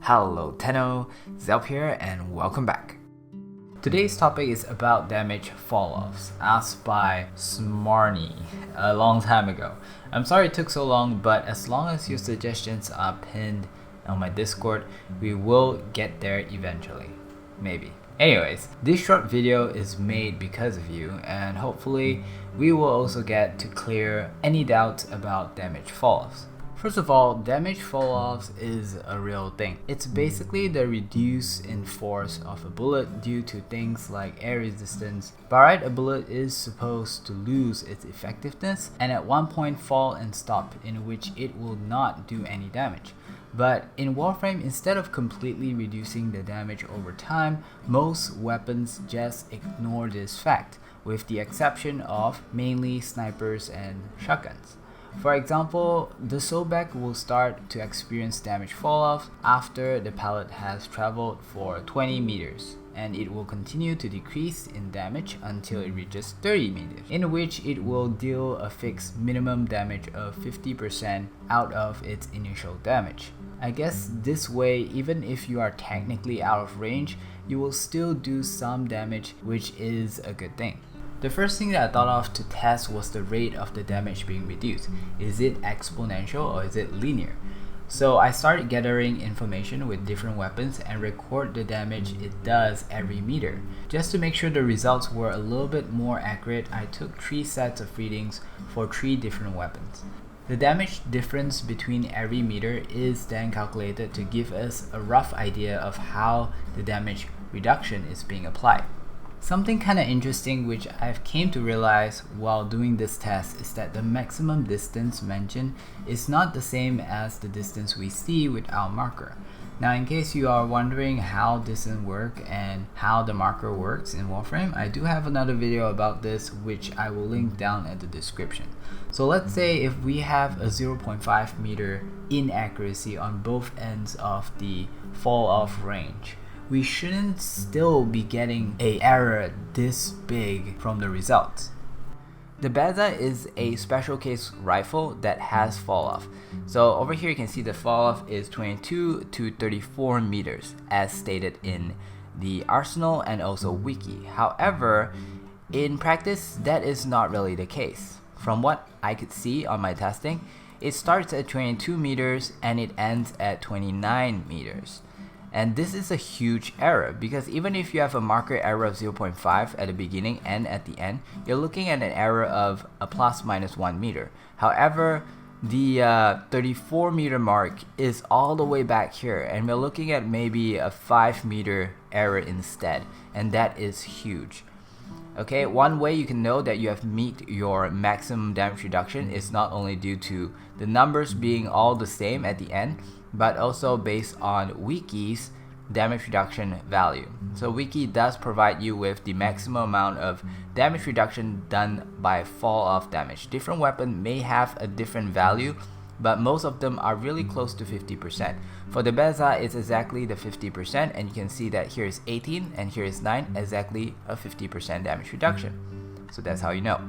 Hello Tenno, Zelp here and welcome back. Today's topic is about damage falloffs, asked by Smarni a long time ago. I'm sorry it took so long, but as long as your suggestions are pinned on my Discord, we will get there eventually. Maybe. Anyways, this short video is made because of you, and hopefully we will also get to clear any doubts about damage falloffs. First of all, damage falloffs is a real thing. It's basically the reduce in force of a bullet due to things like air resistance. By right, a bullet is supposed to lose its effectiveness and at one point fall and stop, in which it will not do any damage. But in Warframe, instead of completely reducing the damage over time, most weapons just ignore this fact, with the exception of mainly snipers and shotguns. For example, the Sobek will start to experience damage falloff after the pallet has traveled for 20 meters, and it will continue to decrease in damage until it reaches 30 meters, in which it will deal a fixed minimum damage of 50% out of its initial damage. I guess this way, even if you are technically out of range, you will still do some damage, which is a good thing. The first thing that I thought of to test was the rate of the damage being reduced. Is it exponential or is it linear? So I started gathering information with different weapons and record the damage it does every meter. Just to make sure the results were a little bit more accurate, I took 3 sets of readings for 3 different weapons. The damage difference between every meter is then calculated to give us a rough idea of how the damage reduction is being applied. Something kinda interesting which I've came to realize while doing this test is that the maximum distance mentioned is not the same as the distance we see with our marker. Now, in case you are wondering how distance work and how the marker works in Warframe, I do have another video about this which I will link down at the description. So let's say if we have a 0.5 meter inaccuracy on both ends of the fall off range, we shouldn't still be getting an error this big from the results. The Beza is a special case rifle that has falloff. So over here you can see the falloff is 22 to 34 meters as stated in the arsenal and also wiki. However, in practice that is not really the case. From what I could see on my testing, it starts at 22 meters and it ends at 29 meters. And this is a huge error because even if you have a marker error of 0.5 at the beginning and at the end, you're looking at an error of a plus minus 1 meter. However, the 34 meter mark is all the way back here and we're looking at maybe a 5 meter error instead, and that is huge. Okay, one way you can know that you have met your maximum damage reduction is not only due to the numbers being all the same at the end, but also based on Wiki's damage reduction value. So Wiki does provide you with the maximum amount of damage reduction done by fall off damage. Different weapon may have a different value, but most of them are really close to 50%. For the Beza, it's exactly the 50%, and you can see that here is 18 and here is 9, exactly a 50% damage reduction. So that's how you know.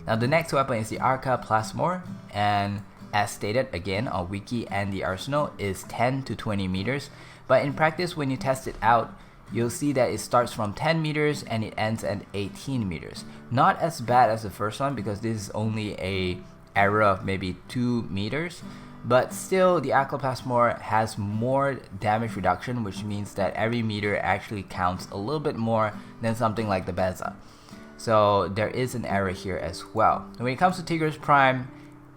Now the next weapon is the Arca Plasmor, and as stated again on wiki and the arsenal is 10 to 20 meters, but in practice when you test it out, you'll see that it starts from 10 meters and it ends at 18 meters. Not as bad as the first one because this is only a error of maybe 2 meters, but still the Arca Plasmor has more damage reduction, which means that every meter actually counts a little bit more than something like the Beza. So there is an error here as well. And when it comes to Tigris Prime,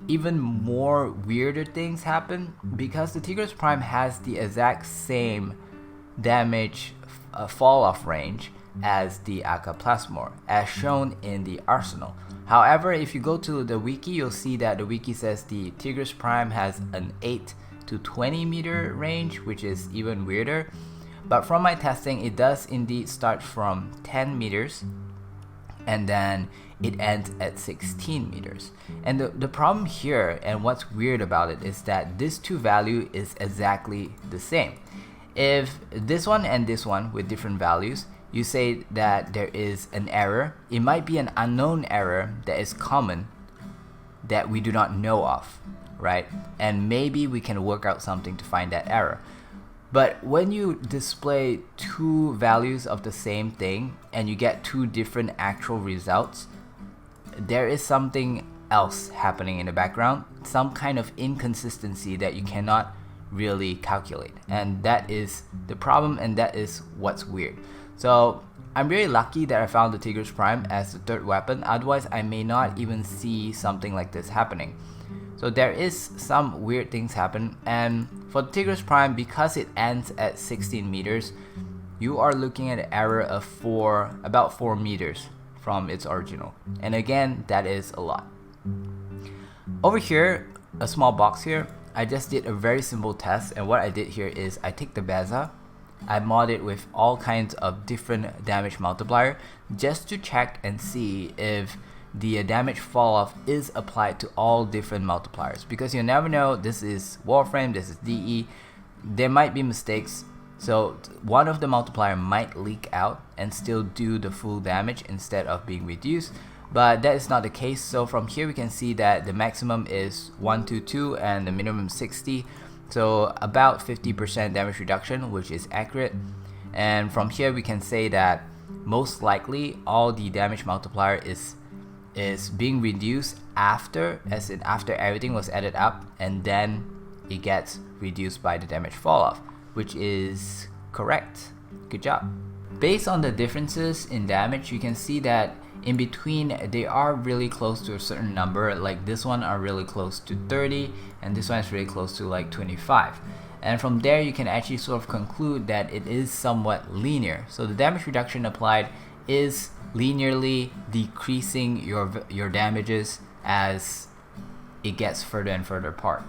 even more weirder things happen because the Tigris Prime has the exact same damage fall off range as the Arca Plasmor as shown in the arsenal. However, if you go to the wiki, you'll see that the wiki says the Tigris Prime has an 8 to 20 meter range, which is even weirder. But from my testing, it does indeed start from 10 meters and then it ends at 16 meters. And the problem here and what's weird about it is that this 2 value is exactly the same. If this one and this one with different values, you say that there is an error, it might be an unknown error that is common that we do not know of, right? And maybe we can work out something to find that error. But when you display two values of the same thing and you get two different actual results, there is something else happening in the background, some kind of inconsistency that you cannot really calculate. And that is the problem, and that is what's weird. So I'm really lucky that I found the Tigris Prime as the third weapon, otherwise I may not even see something like this happening. So there is some weird things happen, and for the Tigris Prime, because it ends at 16 meters, you are looking at an error of about 4 meters from its original. And again, that is a lot. Over here, a small box here, I just did a very simple test, and what I did here is I take the Beza, I mod it with all kinds of different damage multiplier just to check and see if the damage fall off is applied to all different multipliers, because you never know. This is Warframe, this is DE, there might be mistakes, so one of the multiplier might leak out and still do the full damage instead of being reduced, but that is not the case. So from here we can see that the maximum is 122 and the minimum 60, so about 50% damage reduction, which is accurate. And from here we can say that most likely all the damage multiplier is being reduced after, as in after everything was added up, and then it gets reduced by the damage fall off, which is correct. Good job. Based on the differences in damage, you can see that in between they are really close to a certain number, like this one are really close to 30 and this one is really close to like 25. And from there you can actually sort of conclude that it is somewhat linear. So the damage reduction applied is linearly decreasing your damages as it gets further and further apart.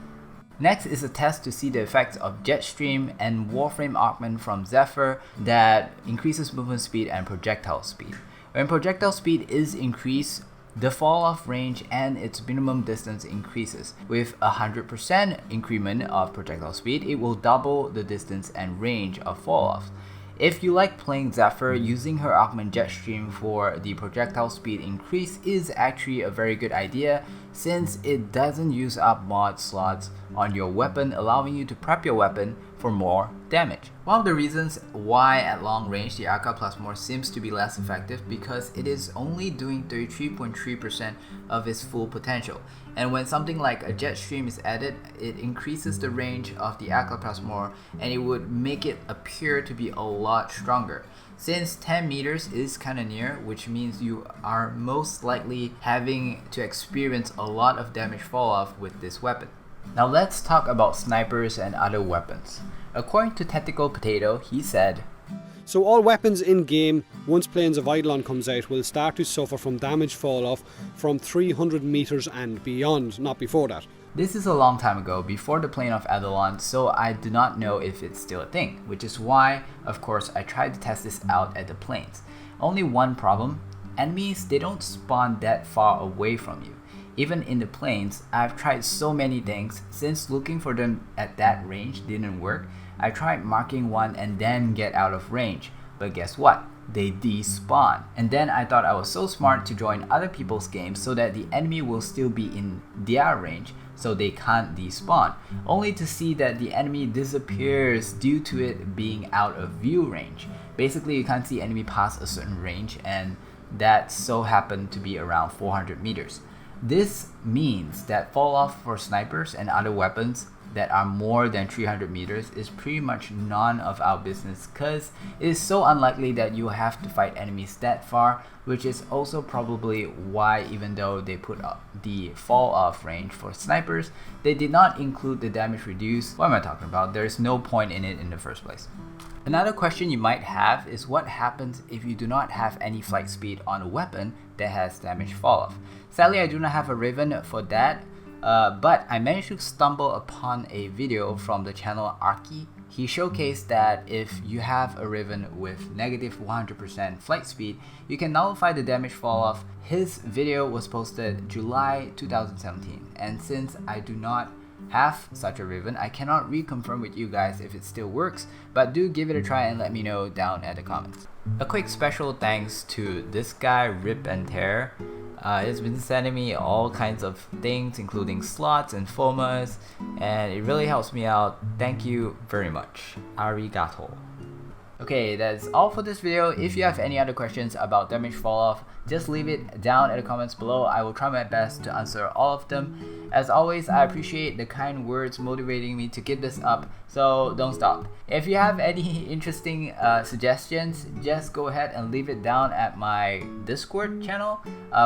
Next is a test to see the effects of Jetstream and Warframe augment from Zephyr that increases movement speed and projectile speed. When projectile speed is increased, the fall off range and its minimum distance increases. With 100% increment of projectile speed, it will double the distance and range of fall off. If you like playing Zephyr, using her augment Jetstream for the projectile speed increase is actually a very good idea, since it doesn't use up mod slots on your weapon, allowing you to prep your weapon for more damage. One of the reasons why at long range the AK plus more seems to be less effective, because it is only doing 33.3% of its full potential, and when something like a Jetstream is added, it increases the range of the AK plus more and it would make it appear to be a lot stronger. Since 10 meters is kinda near, which means you are most likely having to experience a lot of damage fall off with this weapon. Now let's talk about snipers and other weapons. According to Tactical Potato, he said, so all weapons in game, once Plains of Eidolon comes out, will start to suffer from damage fall off from 300 meters and beyond, not before that. This is a long time ago, before the Plane of Eidolon, so I do not know if it's still a thing, which is why, of course, I tried to test this out at the Plains. Only one problem, enemies, they don't spawn that far away from you. Even in the Plains, I've tried so many things, since looking for them at that range didn't work, I tried marking one and then get out of range, but guess what? They despawn. And then I thought I was so smart to join other people's games so that the enemy will still be in their range, so they can't despawn, only to see that the enemy disappears due to it being out of view range. Basically, you can't see enemy past a certain range, and that so happened to be around 400 meters. This means that fall off for snipers and other weapons that are more than 300 meters is pretty much none of our business, because it is so unlikely that you have to fight enemies that far, which is also probably why, even though they put up the fall off range for snipers, they did not include the damage reduced. What am I talking about? There is no point in it in the first place. Another question you might have is what happens if you do not have any flight speed on a weapon that has damage fall off. Sadly, I do not have a Raven for that, but I managed to stumble upon a video from the channel Arki. He showcased that if you have a Raven with negative 100% flight speed, you can nullify the damage fall off. His video was posted July 2017, and since I do not have such a Raven, I cannot reconfirm with you guys if it still works, but do give it a try and let me know down at the comments. A quick special thanks to this guy, Rip and Tear. It's been sending me all kinds of things, including slots and fomas, and it really helps me out. Thank you very much. Arigato. Okay, that's all for this video. If you have any other questions about damage falloff, just leave it down in the comments below. I will try my best to answer all of them. As always, I appreciate the kind words motivating me to keep this up, so don't stop. If you have any interesting suggestions, just go ahead and leave it down at my Discord channel.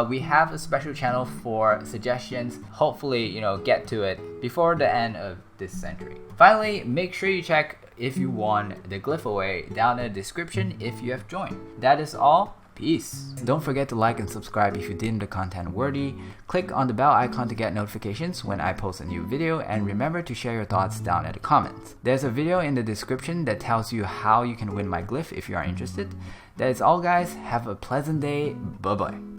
We have a special channel for suggestions. Hopefully, get to it before the end of this century. Finally, make sure you check if you won the glyphaway down in the description if you have joined. That is all. Peace. Don't forget to like and subscribe if you deem the content worthy. Click on the bell icon to get notifications when I post a new video, and remember to share your thoughts down in the comments. There's a video in the description that tells you how you can win my glyph if you are interested. That is all, guys. Have a pleasant day. Bye bye.